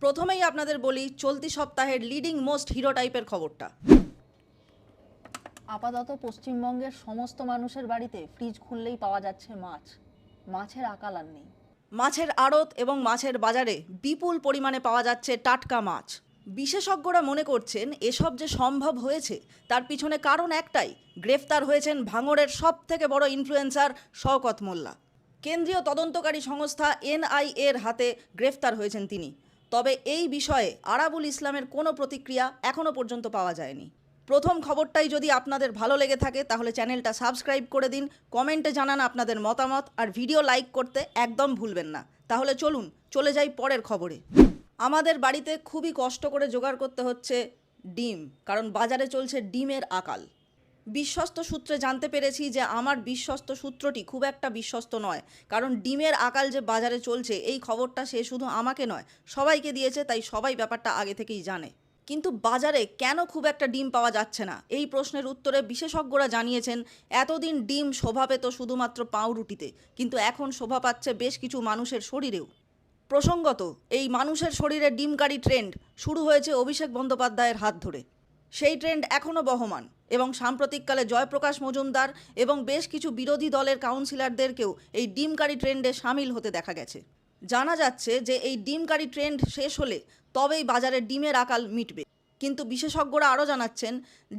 প্রথমেই আপনাদের বলি চলতি সপ্তাহের লিডিং মোস্ট হিরো টাইপের খবরটা। আপাতত পশ্চিমবঙ্গের সমস্ত মানুষের বাড়িতে ফ্রিজ খুললেই পাওয়া যাচ্ছে মাছ। মাছের আকাল আর নেই। মাছের আড়ত এবং মাছের বাজারে বিপুল পরিমাণে পাওয়া যাচ্ছে টাটকা মাছ। বিশেষজ্ঞরা মনে করছেন এসব যে সম্ভব হয়েছে তার পিছনে কারণ একটাই, গ্রেফতার হয়েছেন ভাঙড়ের সবথেকে বড় ইনফ্লুয়েন্সার শওকত মোল্লা। কেন্দ্রীয় তদন্তকারী সংস্থা এনআইএর হাতে গ্রেফতার হয়েছেন তিনি। তবে এই বিষয়ে আরাবুল ইসলামের কোনো প্রতিক্রিয়া এখনও পর্যন্ত পাওয়া যায়নি। প্রথম খবরটাই যদি আপনাদের ভালো লেগে থাকে তাহলে চ্যানেলটা সাবস্ক্রাইব করে দিন, কমেন্টে জানান আপনাদের মতামত, আর ভিডিও লাইক করতে একদম ভুলবেন না। তাহলে চলুন চলে যাই পরের খবরে। আমাদের বাড়িতে খুবই কষ্ট করে জোগাড় করতে হচ্ছে ডিম, কারণ বাজারে চলছে ডিমের আকাল। বিশ্বস্ত সূত্রে জানতে পেরেছি যে আমার বিশ্বস্ত সূত্রটি খুব একটা বিশ্বস্ত নয়, কারণ ডিমের আকাল যে বাজারে চলছে এই খবরটা সে শুধু আমাকে নয় সবাইকে দিয়েছে, তাই সবাই ব্যাপারটা আগে থেকেই জানে। কিন্তু বাজারে কেন খুব একটা ডিম পাওয়া যাচ্ছে না, এই প্রশ্নের উত্তরে বিশেষজ্ঞরা জানিয়েছেন এতদিন ডিম শোভা পেত শুধুমাত্র পাউরুটিতে, কিন্তু এখন শোভা পাচ্ছে বেশ কিছু মানুষের শরীরেও। প্রসঙ্গত, এই মানুষের শরীরে ডিমকারি ট্রেন্ড শুরু হয়েছে অভিষেক বন্দ্যোপাধ্যায়ের হাত ধরে। সেই ট্রেন্ড এখনও বহমান এবং সাম্প্রতিককালে জয়প্রকাশ মজুমদার এবং বেশ কিছু বিরোধী দলের কাউন্সিলরদেরকেও এই ডিমকারি ট্রেন্ডে সামিল হতে দেখা গেছে। জানা যাচ্ছে যে এই ডিমকারি ট্রেন্ড শেষ হলে তবেই বাজারে ডিমের আকাল মিটবে। কিন্তু বিশেষজ্ঞরা আরও জানাচ্ছেন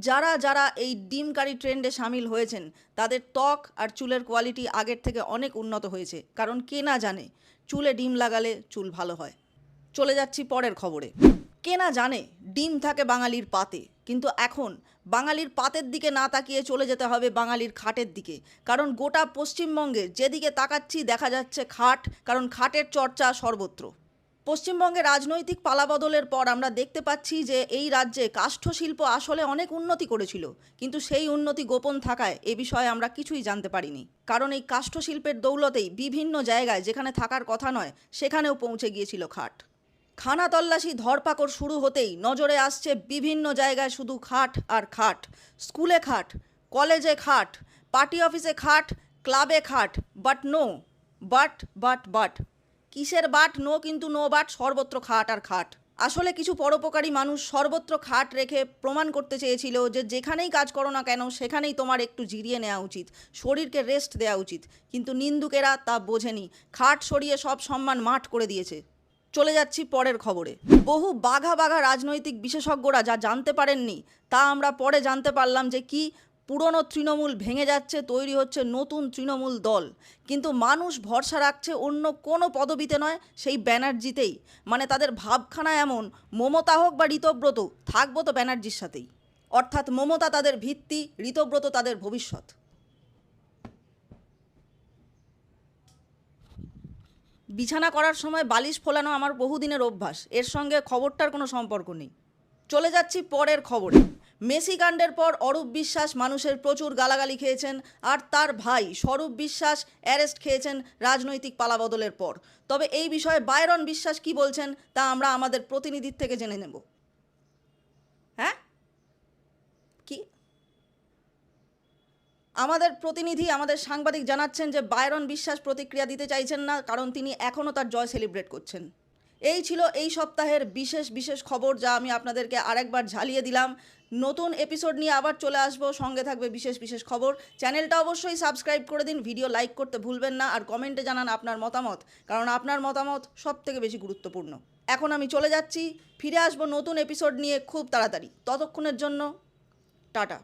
যারা যারা এই ডিমকারি ট্রেন্ডে সামিল হয়েছেন তাদের ত্বক আর চুলের কোয়ালিটি আগের থেকে অনেক উন্নত হয়েছে, কারণ কে না জানে চুলে ডিম লাগালে চুল ভালো হয়। চলে যাচ্ছি পরের খবরে। কে না জানে ডিম থাকে বাঙালির পাতে, কিন্তু এখন বাঙালির পাতের দিকে না তাকিয়ে চলে যেতে হবে বাঙালির খাটের দিকে, কারণ গোটা পশ্চিমবঙ্গে যেদিকে তাকাচ্ছি দেখা যাচ্ছে খাট, কারণ খাটের চর্চা সর্বত্র। পশ্চিমবঙ্গে রাজনৈতিক পালাবদলের পর আমরা দেখতে পাচ্ছি যে এই রাজ্যে কাষ্ঠশিল্প আসলে অনেক উন্নতি করেছিল, কিন্তু সেই উন্নতি গোপন থাকায় এ বিষয়ে আমরা কিছুই জানতে পারিনি। কারণ এই কাষ্ঠশিল্পের দৌলতেই বিভিন্ন জায়গায় যেখানে থাকার কথা নয় সেখানেও পৌঁছে গিয়েছিল খাট। খানা তল্লাশি ধরপাকড় শুরু হতেই নজরে আসছে বিভিন্ন জায়গায় শুধু খাট আর খাট। স্কুলে খাট, কলেজে খাট, পার্টি অফিসে খাট, ক্লাবে খাট, বাট কিসের বাট নো, কিন্তু নো বাট, সর্বত্র খাট আর খাট। আসলে কিছু পরোপকারী মানুষ সর্বত্র খাট রেখে প্রমাণ করতে চেয়েছিল যে যেখানেই কাজ করো না কেন সেখানেই তোমার একটু জিরিয়ে নেওয়া উচিত, শরীরকে রেস্ট দেওয়া উচিত। কিন্তু নিন্দুকেরা তা বোঝেনি, খাট সরিয়ে সব সম্মান মাঠ করে দিয়েছে। চলে যাচ্ছি পরের খবরে। বহু বাঘা বাঘা রাজনৈতিক বিশেষজ্ঞরা যা জানতে পারেননি তা আমরা পরে জানতে পারলাম যে কি পুরনো তৃণমূল ভেঙে যাচ্ছে, তৈরি হচ্ছে নতুন তৃণমূল দল। কিন্তু মানুষ ভরসা রাখছে অন্য কোনো পদবিতে নয়, সেই ব্যানার্জিতেই। মানে তাদের ভাবখানা এমন, মমতা হোক বা ঋতব্রত, থাকবো তো ব্যানার্জির সাথেই। অর্থাৎ মমতা তাদের ভিত্তি, ঋতব্রত তাদের ভবিষ্যৎ। বিছানা করার সময় বালিশ ফোলানো আমার বহুদিনের অভ্যাস, এর সঙ্গে খবরটার কোনো সম্পর্ক নেই। চলে যাচ্ছি পরের খবরে। মেসি কাণ্ডের পর অরূপ বিশ্বাস মানুষের প্রচুর গালাগালি খেয়েছেন, আর তার ভাই স্বরূপ বিশ্বাস অ্যারেস্ট খেয়েছেন রাজনৈতিক পালাবদলের পর। তবে এই বিষয়ে বায়রন বিশ্বাস কি বলছেন তা আমরা আমাদের প্রতিনিধির থেকে জেনে নেব। হ্যাঁ, কি আমাদের প্রতিনিধি, আমাদের সাংবাদিক জানাচ্ছেন যে বায়রন বিশ্বাস প্রতিক্রিয়া দিতে চাইছেন না, কারণ তিনি এখনও তার জয় সেলিব্রেট করছেন। এই ছিল এই সপ্তাহের বিশেষ খবর, যা আমি আপনাদেরকে আরেকবার ঝালিয়ে দিলাম। নতুন এপিসোড নিয়ে আবার চলে আসবো, সঙ্গে থাকবে বিশেষ খবর। চ্যানেলটা অবশ্যই সাবস্ক্রাইব করে দিন, ভিডিও লাইক করতে ভুলবেন না, আর কমেন্টে জানান আপনার মতামত, কারণ আপনার মতামত সবথেকে বেশি গুরুত্বপূর্ণ। এখন আমি চলে যাচ্ছি, ফিরে আসবো নতুন এপিসোড নিয়ে খুব তাড়াতাড়ি। ততক্ষণের জন্য টাটা।